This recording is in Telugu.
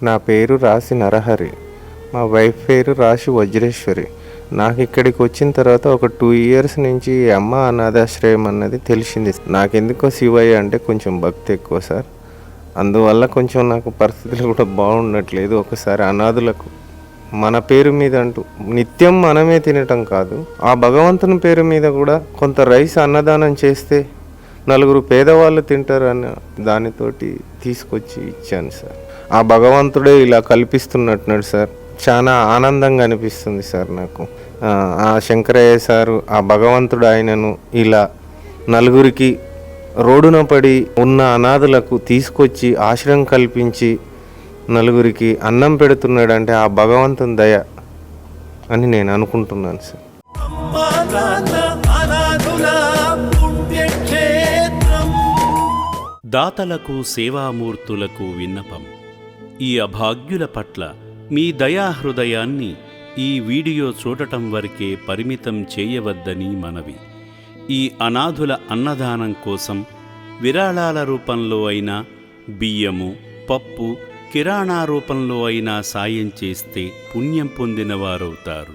నా పేరు రాశి నరహరి. మా వైఫ్ పేరు రాశి వజ్రేశ్వరి. నాకు ఇక్కడికి వచ్చిన తర్వాత ఒక 2 ఇయర్స్ నుంచి ఈ అమ్మ అనాథాశ్రయం అన్నది తెలిసింది. నాకెందుకో శివయ్య అంటే కొంచెం భక్తి ఎక్కువ సార్. అందువల్ల కొంచెం నాకు పరిస్థితులు కూడా బాగుండట్లేదు. ఒకసారి అనాథులకు మన పేరు మీద అంటూ నిత్యం మనమే తినటం కాదు, ఆ భగవంతుని పేరు మీద కూడా కొంత రైస్ అన్నదానం చేస్తే నలుగురు పేదవాళ్ళు తింటారు అన్న దానితోటి తీసుకొచ్చి ఇచ్చాను సార్. ఆ భగవంతుడే ఇలా కల్పిస్తున్నట్టున్నాడు సార్. చాలా ఆనందంగా అనిపిస్తుంది సార్ నాకు. ఆ శంకరయ్య సారు, ఆ భగవంతుడు ఆయనను ఇలా నలుగురికి రోడ్డున పడి ఉన్న అనాథులకు తీసుకొచ్చి ఆశ్రయం కల్పించి నలుగురికి అన్నం పెడుతున్నాడంటే ఆ భగవంతుని దయ అని నేను అనుకుంటున్నాను సార్. దాతలకు సేవామూర్తులకు విన్నపం. ఈ అభాగ్యుల పట్ల మీ దయాహృదయాన్ని ఈ వీడియో చూడటం వరకే పరిమితం చేయవద్దని మనవి. ఈ అనాథుల అన్నదానం కోసం విరాళాల రూపంలో అయినా, బియ్యము, పప్పు, కిరాణా రూపంలో అయినా సాయం చేస్తే పుణ్యం పొందిన వారవుతారు.